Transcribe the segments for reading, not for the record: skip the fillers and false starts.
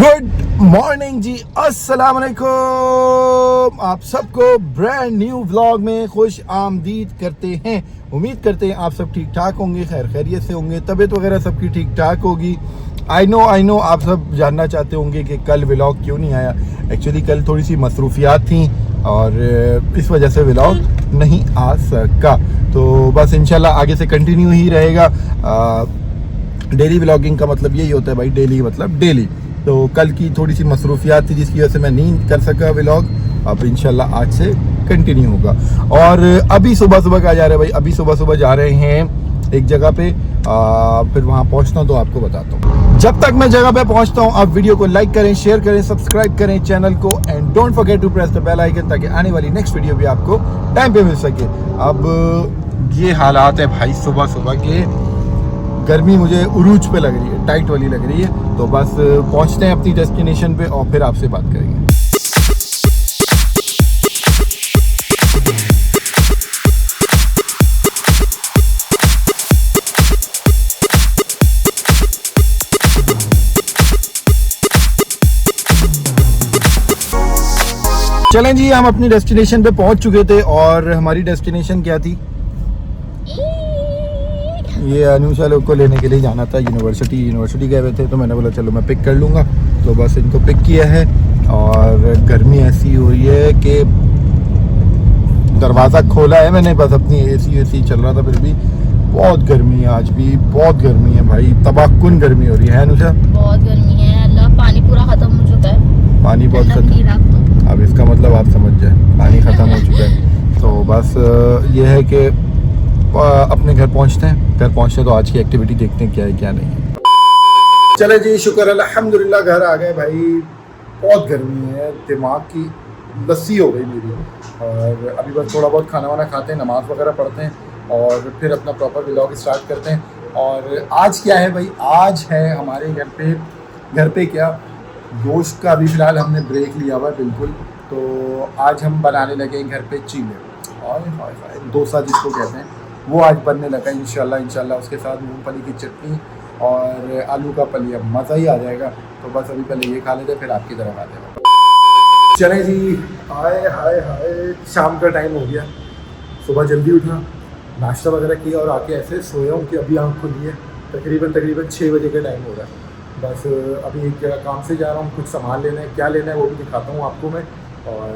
Good morning जी, अस्सलाम वालेकुम। आप सबको ब्रांड न्यू व्लॉग में खुश आमदीद करते हैं। उम्मीद करते हैं आप सब ठीक ठाक होंगे, खैर खैरियत से होंगे, तबीयत वगैरह सबकी ठीक ठाक होगी। आई नो आप सब जानना चाहते होंगे कि कल व्लॉग क्यों नहीं आया। एक्चुअली कल थोड़ी सी मसरूफियात थी और इस वजह से व्लॉग नहीं आ सका। तो बस इंशाल्लाह आगे से कंटिन्यू ही रहेगा। डेली व्लॉगिंग का मतलब यही होता है भाई, डेली मतलब डेली। तो कल की थोड़ी सी मसरूफियात थी जिसकी वजह से मैं नहीं कर सका व्लॉग। अब इंशाल्लाह आज से कंटिन्यू होगा। और अभी सुबह सुबह क्या जा रहे हैं भाई, अभी सुबह सुबह जा रहे हैं एक जगह पे। फिर वहाँ पहुँचता हूँ तो आपको बताता हूँ। जब तक मैं जगह पे पहुँचता हूँ आप वीडियो को लाइक करें, शेयर करें, सब्सक्राइब करें चैनल को, and don't forget to press the bell icon ताकि आने वाली नेक्स्ट वीडियो भी आपको टाइम पे मिल सके। अब ये हालात है भाई सुबह सुबह के, गर्मी मुझे उरूज पे लग रही है, टाइट वाली लग रही है। तो बस पहुंचते हैं अपनी डेस्टिनेशन पे और फिर आपसे बात करेंगे। चलें जी, हम अपनी डेस्टिनेशन पे पहुंच चुके थे और हमारी डेस्टिनेशन क्या थी? ये अनुषा लोग को लेने के लिए जाना था यूनिवर्सिटी गए हुए थे, तो मैंने बोला चलो मैं पिक कर लूँगा। तो बस इनको पिक किया है और गर्मी ऐसी हुई है कि दरवाज़ा खोला है मैंने, बस अपनी एसी चल रहा था, फिर भी बहुत गर्मी है। आज भी बहुत गर्मी है भाई, तबाहकुन गर्मी हो रही है अनुषा। बहुत गर्मी है अल्लाह, पानी पूरा खत्म हो चुका है। पानी बहुत खत्म, अब इसका मतलब आप समझ जाए, पानी ख़त्म हो चुका है। तो बस ये है कि अपने घर पहुंचते हैं। घर पहुंचते तो आज की एक्टिविटी देखते हैं क्या है क्या नहीं है। चले जी, शुक्र अल्हम्दुलिल्लाह घर आ गए भाई। बहुत गर्मी है, दिमाग की लस्सी हो गई मेरी। और अभी बस थोड़ा बहुत खाना वाना खाते हैं, नमाज़ वगैरह पढ़ते हैं और फिर अपना प्रॉपर व्लॉग स्टार्ट करते हैं। और आज क्या है भाई, आज है हमारे घर पे क्या, गोश्त का अभी फ़िलहाल हमने ब्रेक लिया हुआ है बिल्कुल। तो आज हम बनाने लगे घर पे चीले और डोसा जिसको कहते हैं, वो आज बनने लगा इंशाल्लाह। उसके साथ मूंगफली की चटनी और आलू का पलिया, मज़ा ही आ जाएगा। तो बस अभी पहले ये खा लेते, फिर आपकी तरफ आते हैं। चलें जी, हाय शाम का टाइम हो गया। सुबह जल्दी उठा, नाश्ता वगैरह किया और आके ऐसे सोया हूँ कि अभी आँख खुली है। तकरीबन 6 बजे का टाइम हो रहा है। बस अभी एक जगह काम से जा रहा हूँ, कुछ सामान लेना है, क्या लेना है वो भी दिखाता हूँ आपको मैं। और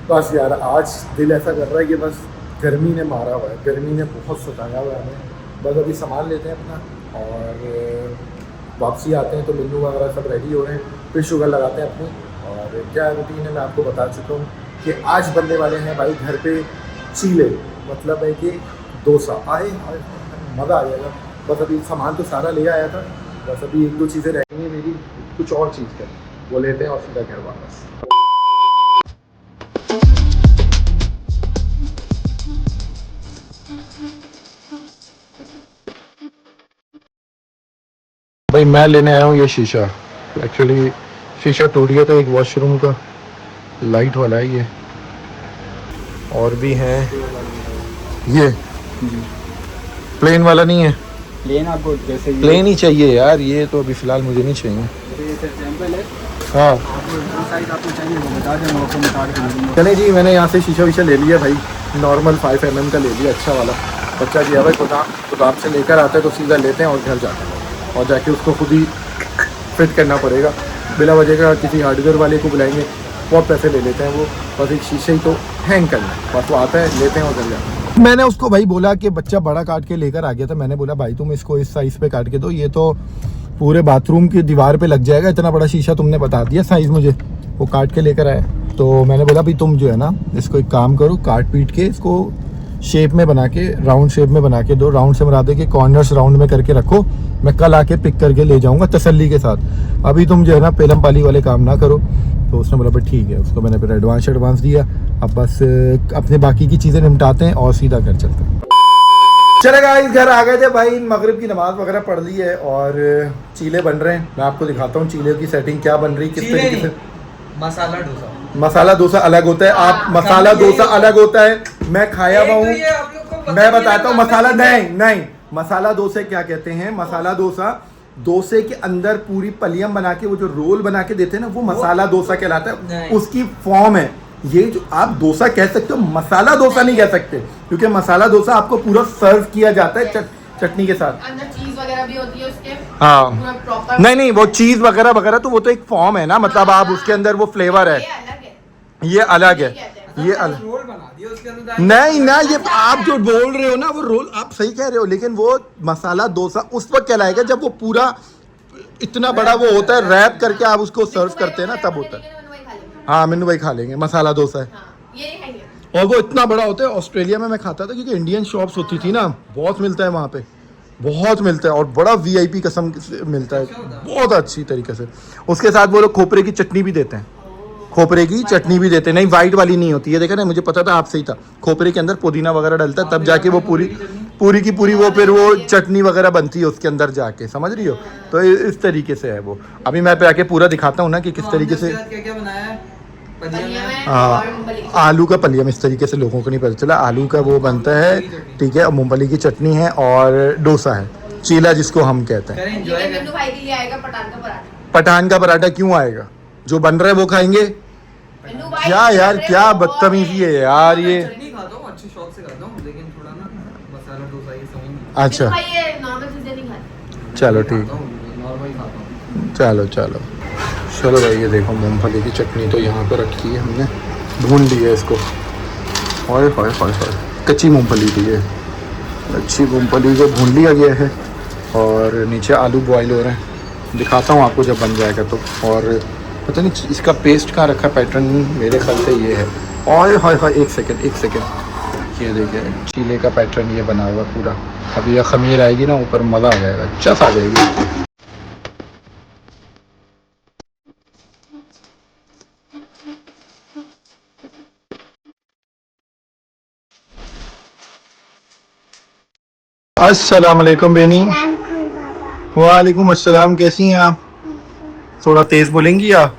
बस यार आज दिल ऐसा कर रहा है कि बस गर्मी ने मारा हुआ है, गर्मी ने बहुत सताया हुआ है हमें। बस अभी सामान लेते हैं अपना और वापसी आते हैं। तो मिन्नू वगैरह सब रेडी हो रहे हैं, फिर शुगर लगाते हैं अपनी। और क्या रूटीन है मैं आपको बता चुका हूँ कि आज बनने वाले हैं भाई घर पे चीले, मतलब है कि डोसा। आए मज़ा आ जाएगा। बस अभी सामान तो सारा ले आया था, बस अभी 1-2 चीज़ें रह गई हैं मेरी, कुछ और चीज़ कर वो लेते हैं और सीधा घर वापस। भाई मैं लेने आया हूँ ये शीशा। एक्चुअली शीशा टूट गया था एक वॉशरूम का, लाइट वाला है ये। और भी हैं, ये प्लेन वाला नहीं है, प्लेन आपको जैसे प्लेन ही चाहिए यार। ये तो अभी फ़िलहाल मुझे नहीं चाहिए। सैंपल है, हाँ आपको जो साइज आपको चाहिए वो बता दें, मैं आपको निकाल के दे दूँगा। चले जी, मैंने यहाँ से शीशा ले लिया भाई, नॉर्मल 5 mm का ले लिया, अच्छा वाला। बच्चा जी है भाई, गोदाम से लेकर आता है तो सीधा लेते हैं और घर जाते हैं और जाके उसको खुद ही फिट करना पड़ेगा। बिला वजह का किसी हार्डवेयर वाले को बुलाएंगे, बहुत पैसे ले लेते हैं वो। बस एक शीशे ही तो हैंग करना है, बस वो आता है, लेते हैं और घर जाते हैं। मैंने उसको भाई बोला कि बच्चा बड़ा काट के लेकर आ गया था, मैंने बोला भाई तुम इसको इस साइज़ पे काट के दो, ये तो पूरे बाथरूम की दीवार पे लग जाएगा, इतना बड़ा शीशा तुमने बता दिया साइज़ मुझे। वो काट के लेकर आया, तो मैंने बोला भाई तुम जो है ना इसको एक काम करो, काट पीट के इसको शेप में बना के, राउंड शेप में बना के दो। राउंड से बना दे के कॉर्नर्स राउंड में करके रखो, मैं कल आके पिक करके ले जाऊंगा तसल्ली के साथ। अभी तुम जो है ना पेलम पाली वाले काम ना करो। तो उसने बोला भाई ठीक है, उसको मैंने फिर एडवांस दिया। अब बस अपने बाकी की चीज़ें निपटाते हैं और सीधा घर चलते हैं। चले गाइस, घर आ गए थे भाई, मगरिब की नमाज वगैरह पढ़ ली है और चीले बन रहे हैं। मैं आपको दिखाता हूँ चीले की सेटिंग क्या बन रही, किस तरीके से। मसाला डोसा अलग होता है, आप मसाला डोसा अलग होता है, मैं खाया हुआ हूँ, मैं बताता हूँ। मसाला नहीं, मसाला डोसे क्या कहते हैं, मसाला डोसा डोसे के अंदर पूरी पलियम बना के वो जो रोल बना के देते हैं ना, वो मसाला डोसा कहलाता है, नहीं। उसकी फॉर्म है ये। जो आप डोसा कह सकते हो, मसाला डोसा नहीं कह सकते, क्योंकि मसाला डोसा आपको पूरा सर्व किया जाता है चटनी के साथ। अंदर चीज वगैरह भी होती है उसके, हाँ पूरा प्रॉपर। नहीं वो चीज वगैरह वगैरह तो वो तो एक फॉर्म है ना, मतलब आप उसके अंदर वो फ्लेवर है, ये अलग है, ये अलग है, ये अलग। रोल बना दिया उसके अंदर। नहीं ना, ये आप जो बोल रहे हो ना वो रोल आप सही कह रहे हो, लेकिन वो मसाला डोसा उस वक्त कहलाएगा जब वो पूरा इतना बड़ा वो होता है, रैप करके आप उसको सर्व करते हैं ना, तब होता है। हाँ मैनू भाई खा लेंगे, मसाला डोसा है ये नहीं खाएंगे। और वो इतना बड़ा होता है। ऑस्ट्रेलिया में मैं खाता था, क्योंकि इंडियन शॉप्स होती थी ना, बहुत मिलता है वहाँ पे, बहुत मिलता है, और बड़ा वीआईपी कसम से मिलता है, बहुत अच्छी तरीके से। उसके साथ वो लोग खोपरे की चटनी भी देते हैं, खोपरे की चटनी भी देते हैं, नहीं वाइट वाली नहीं होती है, देखा ना, मुझे पता था, आपसे ही था। खोपरे के अंदर पुदीना वगैरह डलता है, तब जाके वो पूरी की पूरी वो फिर वो चटनी वगैरह बनती है उसके अंदर जाके, समझ रही हो। तो इस तरीके से है वो। अभी मैं पे आके पूरा दिखाता हूँ ना कि किस तरीके से। क्या क्या बनाया है? हाँ, आलू का पलियम, इस तरीके से लोगों को नहीं पता चला। आलू का वो बनता है, ठीक है, मूंगफली की चटनी है और डोसा है, चीला जिसको हम कहते हैं। एंजॉय कर। भाई के लिए आएगा पठान का पराठा। पठान का पराठा क्यों आएगा? जो बन रहा है वो खाएंगे। क्या यार, क्या बदतमीजी है यार ये। चटनी खाता हूँ, अच्छे शौक से खाता हूँ, लेकिन थोड़ा ना मसाला डोसा ये समझ नहीं अच्छा ये नॉर्मल चीजें नहीं खाते। चलो ठीक, आता हूँ, नॉर्मल खाता हूँ। चलो भाई, ये देखो मूंगफली की चटनी तो यहाँ पर रखी है हमने, भून ली है इसको। ओए होए होए होए, कच्ची मूंगफली थी ये, अच्छी मूंगफली को भून लिया गया है और नीचे आलू बॉईल हो रहे हैं। दिखाता हूँ आपको जब बन जाएगा तो। और पता नहीं इसका पेस्ट कहाँ रखा, पैटर्न मेरे ख्याल से ये है। ओए होए होए, एक सेकंड, ये देखिए चीले का पैटर्न ये बना हुआ पूरा। अभी ये खमीर आएगी ना ऊपर, मज़ा आ जाएगा, चस आ जाएगी। अस्सलाम वालेकुम बेनी। वालेकुम अस्सलाम, कैसी हैं आप? थोड़ा तेज बोलेंगी आप?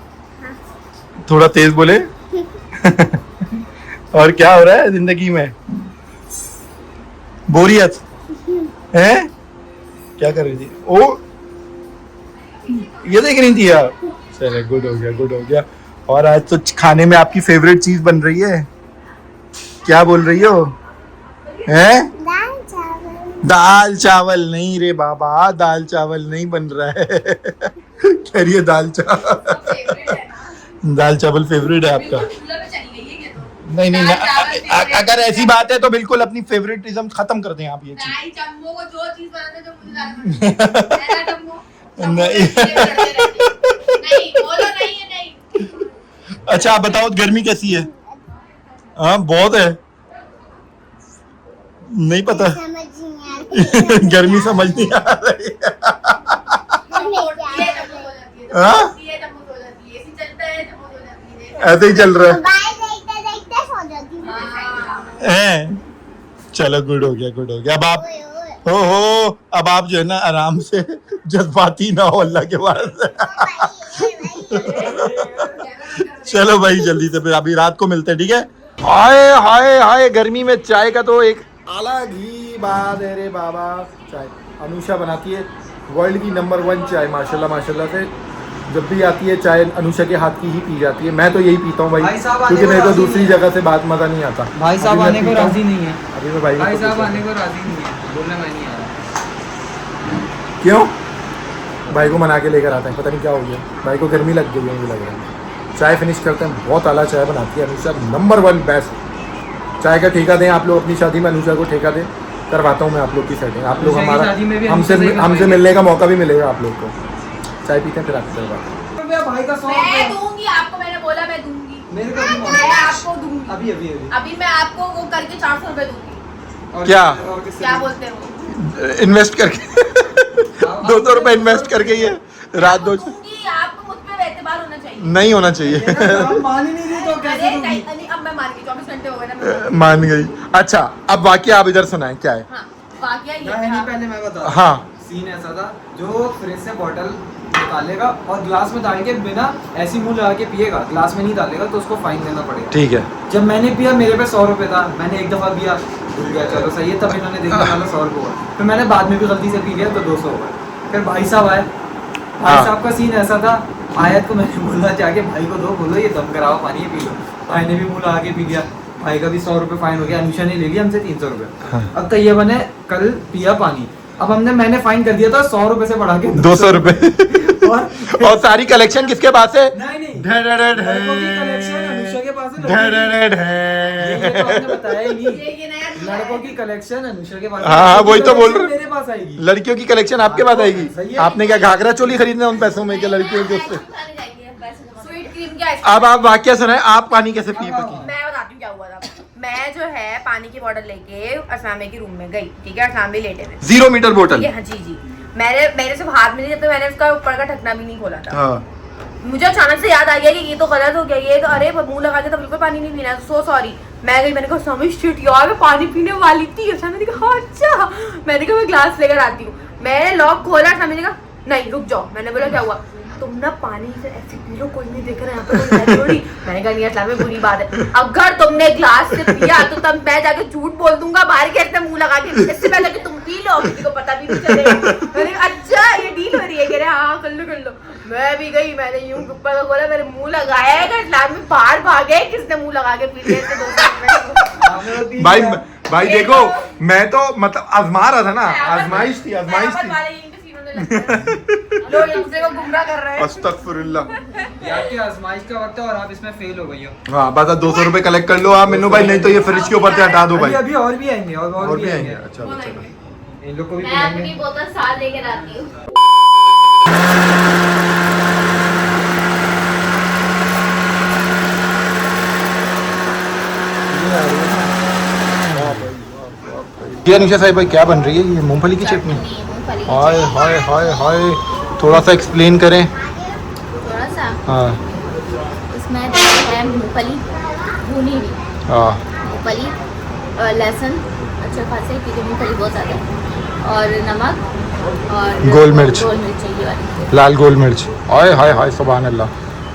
थोड़ा तेज बोले। और क्या हो रहा है जिंदगी में? बोरियत है? क्या कर रही थी? ओ ये देख रही थी आप? चले, गुड हो गया। और आज तो खाने में आपकी फेवरेट चीज बन रही है, क्या बोल रही हो? हैं? दाल चावल नहीं रे बाबा, दाल चावल नहीं बन रहा है। कह रही है दाल चावल फेवरेट है आपका? नहीं नहीं, अगर ऐसी बात है तो बिल्कुल अपनी फेवरेटिज्म खत्म कर दें आप ये चीज। नहीं। अच्छा आप बताओ, गर्मी कैसी है? हाँ बहुत है, नहीं पता। गर्मी समझ नहीं आ रही। हाँ? ऐसे ही चल रहा है। चलो गुड हो गया। अब आप हो अब आप जो है ना आराम से, जज्बाती ना हो अल्लाह के वास्ते। चलो भाई जल्दी से, फिर अभी रात को मिलते हैं, ठीक है? हाय गर्मी में चाय का तो एक अलग ही बात है रे बाबा। चाय अनुषा बनाती है, वर्ल्ड की नंबर 1 चाय, माशाल्लाह से। जब भी आती है चाय अनुषा के हाथ की ही पी जाती है। मैं तो यही पीता हूँ भाई, क्योंकि मेरे को दूसरी जगह से बात मज़ा नहीं आता। भाई साहब आने को राजी नहीं है। अभी मैं भाई साहब आने को राजी नहीं है, बोलने में नहीं आ रहा। क्यों? भाई को मना के लेकर आते हैं, पता नहीं क्या हो गया, भाई को गर्मी लग गई है मुझे लग रहा है। चाय फिनिश करते हैं, बहुत आला चाय बनाती है अनुषा, नंबर 1 बेस्ट। चाय का ठेका दें आप लोग अपनी शादी में, अनुषा को ठेका दें, करवाता हूँ मैं आप लोग की सेटिंग। आप लोग हमारा हमसे मिलने का मौका भी मिलेगा आप लोग को। चाय पीते हैं फिर आपकी करवाते हैं। भाई का मैं दूंगी आपको, मैंने बोला मैं दूंगी, मेरे को भी मैं आपको दूंगी। अभी मैं आपको वो करके 400 रुपए दूंगी। क्या बोलते हो? इन्वेस्ट करके 200 रुपए इन्वेस्ट करके ये रात दो। आपको मुझ पे एतबार होना चाहिए। नहीं होना चाहिए। मान ही नहीं रही तो कैसे दूंगी? अब मैं मान गई, 24 घंटे हो गए ना। मान गई। अच्छा अब वाकया आप इधर सुनाएं, क्या है? हाँ, वाकया ये नहीं था। पहले मैं बता। हाँ सीन ऐसा था, जो फ्रिज से बॉटल निकालेगा और ग्लास में डाल के बिना ऐसी मुंह लगा के पिएगा, ग्लास में नहीं डालेगा तो उसको फाइन देना पड़ेगा। ठीक है। जब मैंने पिया मेरे पे 100 रुपये था, मैंने एक दफ़ा पिया भूल गया, चलो सही है, तब इन्होंने देखा वाला 100 रुपये हुआ। फिर मैंने बाद में भी गलती से पी लिया तो 200 हुआ। फिर भाई साहब आए, भाई साहब का सीन ऐसा था, आयत को मैंने बोला जाके भाई को दो, बोलो ये दम कराओ पानी है पी लो। भाई ने भी मुँह लगा के पी लिया, भाई का भी 100 रुपये फाइन हो गया, अनुषा ने ले लिया हमसे 300 रुपये। अब तैयबा ने कल पिया पानी, अब मैंने फाइन कर दिया था 100 रुपये से बढ़ा के 200 रुपए। और सारी कलेक्शन किसके पास है? नहीं लड़कों की कलेक्शन अनुषा के पास है, ये तो आपने बताया ही नहीं। लड़कों की कलेक्शन अनुषा के पास है, हाँ वही तो बोल रहा मेरे पास आएगी। हूँ, लड़कियों की कलेक्शन आपके पास आएगी। आपने क्या घाघरा चोली खरीदना उन पैसों में क्या लड़कियों के उससे? स्वीट क्रीम क्या है? अब आप वाक्य सुनाए, आप पानी कैसे पी पकी? मैं बताती हूँ क्या हुआ था। मैं जो है पानी की बॉटल लेके असलामे के रूम में गई, ठीक है, असलाम भी लेटे थे, 0 मीटर बोतल। हाँ जी, मेरे सिर्फ हाथ में नहीं, जब तक मैंने उसका ऊपर का ढकना भी नहीं खोला था। हाँ। मुझे अचानक से याद आ गया कि ये तो गलत हो गया, ये तो अरे मुंह लगा के तो बिल्कुल पानी नहीं पीना, सो सॉरी। मैं गई, मैंने कहा समझ शिट यार मैं पानी पीने वाली थी। अच्छा मैंने कहा अच्छा, मैंने कहा मैं ग्लास लेकर आती हूँ। मैंने लॉक खोला, मैंने कहा नहीं रुक जाओ। मैंने बोला क्या हुआ? तुम ना पानी से ऐसे पी लो, कोई नहीं देख रहा यहाँ पे, कोई है थोड़ी। मैंने कहा नहीं इस्लाम में बुरी बात है, अगर तुमने ग्लास से पिया तो तब मैं जाके झूठ बोल दूंगा बाहर के ऐसे मुंह लगा के, इससे पहले कि तुम पी लो किसी को पता भी नहीं चलेगा। मैंने कहा अच्छा ये डील हो रही है, कह रहे हाँ कर लो। मैं भी गई, मैंने यूं ऊपर का खोला, मेरे मुंह लगाया है, इस्लाम में बाहर भागे किसने मुंह लगा के पी लिया। भाई देखो, मैं तो मतलब आजमा रहा था ना, आजमाइश थी। लोग दूसरे को गुमराह कर रहे हैं। अस्तगफुरुल्लाह। आपकी आजमाइश का वक्त है और आप इसमें फेल हो गई हो। हाँ बस 200 रुपए कलेक्ट कर लो आप मिन्नू भाई, नहीं तो ये फ्रिज के ऊपर से हटा दो भाई। अभी और भी आएंगे और भी आएंगे। अच्छा इन लोग को भी मैं अपनी बोतल साथ लेकर आती हूँ। ये निशा साहिब भाई क्या बन रही है? ये मूंगफली की चटनी। हाय हाय हाय हाय, थोड़ा सा एक्सप्लेन करें। थोड़ा सा हाँ इसमें है मूंगफली भुनी हुई, हाँ मूंगफली लहसुन अच्छा खासा, क्योंकि मूंगफली बहुत ज़्यादा है, और नमक और गोल मिर्च। चाहिए वाली, लाल गोल मिर्च। हाय हाय हाय सुभान अल्लाह।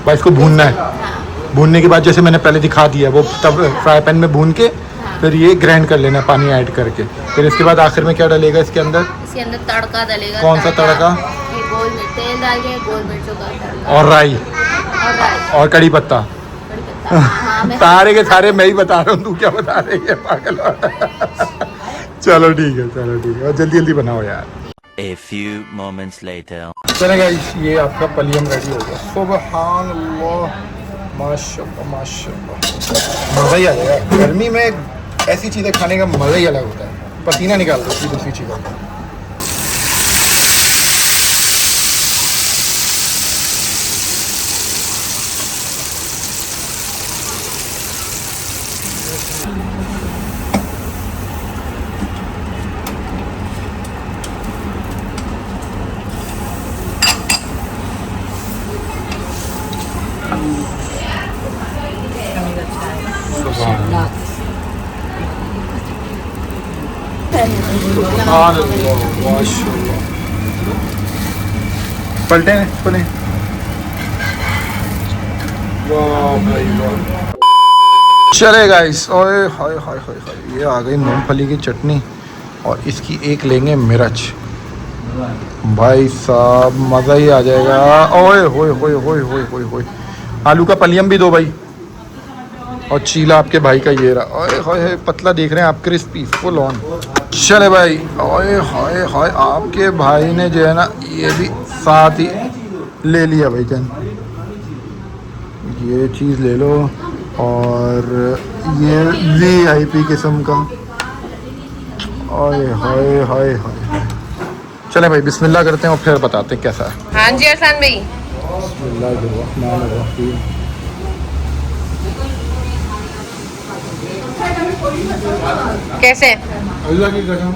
भाई इसको भूनना है, हाँ भूनने के बाद जैसे मैंने पहले दिखा दिया वो तब फ्राई पैन में भून के फिर ये ग्राइंड कर लेना पानी ऐड करके। फिर इसके बाद आखिर में क्या डलेगा इसके अंदर? इसके अंदर तड़का डलेगा। कौन सा तड़का? ये गोल मिर्च, तेल डाल के गोल मिर्चों का तड़का और राई और राई और कड़ी पत्ता। कड़ी पत्ता। हाँ मैं सारे के सारे मैं ही बता रहा हूँ, तू क्या बता रही है पागल। चलो ठीक है और जल्दी जल्दी बनाओ यार। A few moments later. चलेगा, ये आपका पलियम रेडी हो गया। सुभान अल्लाह, माशाल्लाह माशाल्लाह, मज़ा ही आ जाएगा। गर्मी में ऐसी चीज़ें खाने का मज़ा ही अलग होता है, पसीना निकाल दो दूसरी चीज़ों का। पलटे पले चले गाइस। ओए हाय हाय हाय हाय, ये आ गई मूंगफली की चटनी और इसकी एक लेंगे मिर्च। भाई साहब मज़ा ही आ जाएगा। ओए होए होए होए होए होए होए, आलू का पलियम भी दो भाई। और चीला आपके भाई का ये रहा। ओए हाय हाय, पतला देख रहे हैं आप, क्रिस्पी फुल ऑन। चले भाई, ओए हाय हाय, आपके भाई ने जो है ना ये भी साथ ही ले लिया भाई जान, ये चीज़ ले लो। और ये VIP किस्म का। ओए हाय हाय हाय। चले भाई बिस्मिल्लाह करते हैं और फिर बताते हैं कैसा है। हाँ जी अरसान भाई, बिस्मिल्लाहिर्रहमानिर्रहीम। कैसे अल्लाह की कसम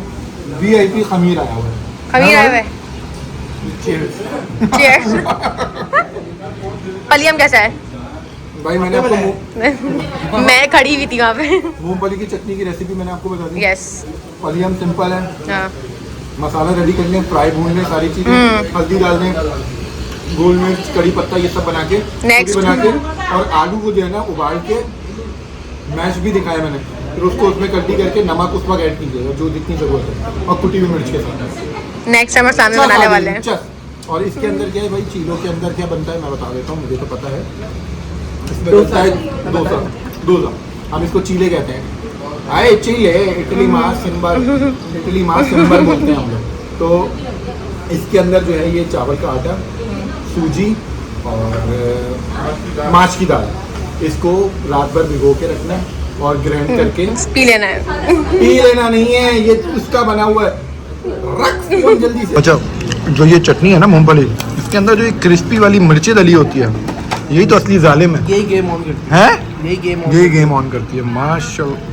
VIP खमीर आया हुआ है। खमीर आए हुए? Cheers। पलियम कैसा है? भाई मैंने आपको मैं खड़ी हुई थी वहाँ पे। मूंगफली की चटनी की रेसिपी मैंने आपको बता दी। यस। पलियम सिंपल है, हाँ मसाला रेडी कर लें, फ्राई भून लें, सारी चीज़ें, हल्दी डाल दें, गोल मिर्च कड़ी पत्ता ये सब बना के Next। बना के, और आलू को जो है ना उबाल के मैश भी दिखाया मैंने, फिर उसको उसमें कट्टी करके नमक उस वक्त ऐड कीजिएगा जो जितनी ज़रूरत है, और कुटी हुई मिर्च के साथ। नेक्स्ट टाइम सामने बनाने वाले हैं। चल, और इसके अंदर क्या है भाई, चीलों के अंदर क्या बनता है मैं बता देता हूँ, मुझे तो पता है। इसमें बनता है डोसा, हम इसको चीले कहते हैं। आए चीले, इटली मास सिंबर बोलते हैं हम लोग। तो इसके अंदर जो है ये चावल का आटा, सूजी और माछ की दाल, इसको रात भर भिगो के रखना है और ग्राइंड करके पी लेना है। पी लेना नहीं है, ये उसका बना हुआ है। रख फोन जल्दी से। अच्छा, जो ये चटनी है ना मूंगफली, इसके अंदर जो ये क्रिस्पी वाली मिर्ची डली होती है, यही तो असली जालिम है। यही गेम ऑन करती हैं? यही गेम ऑन करती है। माशाल्लाह।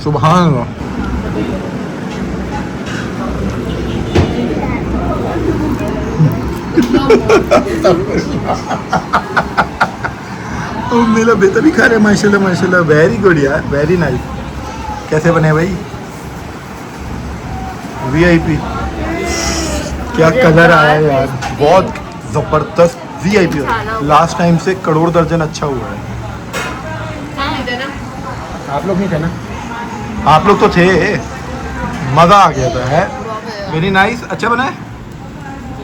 सुभान अल्लाह। मेरा बेटा भी खा रहा है माशाल्लाह माशाल्लाह। वेरी गुड यार, वेरी नाइस। कैसे बने भाई? वीआईपी। क्या कलर आया यार, बहुत जबरदस्त वीआईपी। लास्ट टाइम से करोड़ दर्जन अच्छा हुआ है। आप लोग नहीं थे ना? आप लोग तो थे, मजा आ गया था। है वेरी नाइस। अच्छा बना है,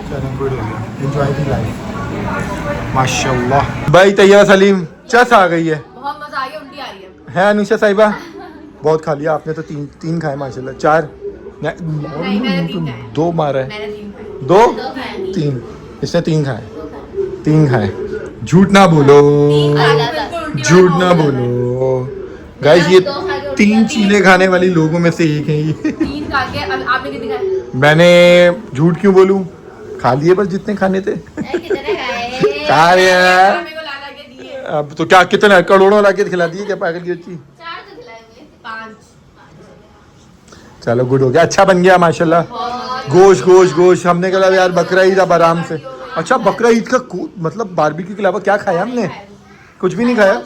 चलो गुड हो गया। एंजॉय द लाइफ माशाल्लाह। भाई तैयबा सलीम चस आ गई है। बहुत मजा आ गया, उल्टी आ रही है। अनुषा साहिबा बहुत खा लिया आपने तो। तीन खाए माशाल्लाह। 4 2 मारा है। मैंने 3 खाए। 2 3 इसने 3 खाए। 3 खाए। झूठ ना बोलो, झूठ ना बोलो गाइस। ये 3 चीले खाने वाली लोगों में से एक है ये। 3 खा के अब आपने कितने खाए? मैंने झूठ क्यों बोलूं, खा लिए बस जितने खाने थे। खा रहे हैं। मेरे को ला के दिए। अब तो क्या कितने करोड़ों ला के खिला दिए क्या पागल की बच्ची। 5। चलो गुड हो गया, अच्छा बन गया माशाल्लाह। गोश्त गोश्त गोश्त हमने कहा यार बकरा ईद अब आराम से। अच्छा बकरा ईद का मतलब बारबेक्यू के अलावा क्या खाया हमने? कुछ भी नहीं खाया।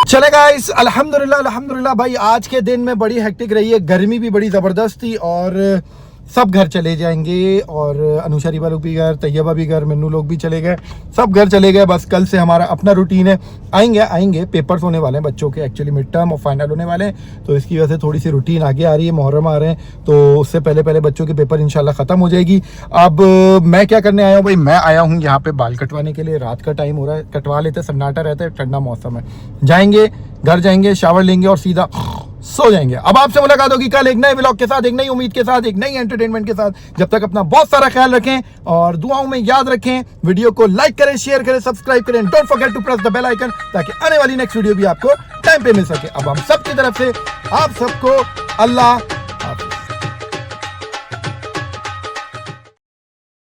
चले गाइस, अल्हम्दुलिल्लाह अल्हम्दुलिल्लाह भाई। आज के दिन में बड़ी हेक्टिक रही है, गर्मी भी बड़ी ज़बरदस्त थी और सब घर चले जाएंगे। और अनुषा रिबा लोग भी घर, तैयबा भी घर, मन्नू लोग भी चले गए, सब घर चले गए। बस कल से हमारा अपना रूटीन है। आएंगे पेपर्स होने वाले हैं बच्चों के, एक्चुअली मिड टर्म और फाइनल होने वाले हैं, तो इसकी वजह से थोड़ी सी रूटीन आगे आ रही है। मुहर्रम आ रहे हैं तो उससे पहले बच्चों के पेपर इंशाल्लाह ख़त्म हो जाएगी। अब मैं क्या करने आया हूँ भाई, मैं आया हूँ यहाँ पे बाल कटवाने के लिए। रात का टाइम हो रहा है, कटवा लेते, सन्नाटा रहता है, ठंडा मौसम है। जाएंगे घर, जाएंगे शावर लेंगे और सीधा सो जाएंगे। अब आपसे मुलाकात होगी कल एक नए व्लॉग के साथ, एक नई उम्मीद के साथ, एक नई एंटरटेनमेंट के साथ। जब तक अपना बहुत सारा ख्याल रखें और दुआओं में याद रखें। वीडियो को लाइक करें, शेयर करें, सब्सक्राइब करें। Don't forget to press the bell icon ताकि आने वाली नेक्स्ट वीडियो भी आपको टाइम पे मिल सके। अब हम सबकी तरफ से आप सबको अल्लाह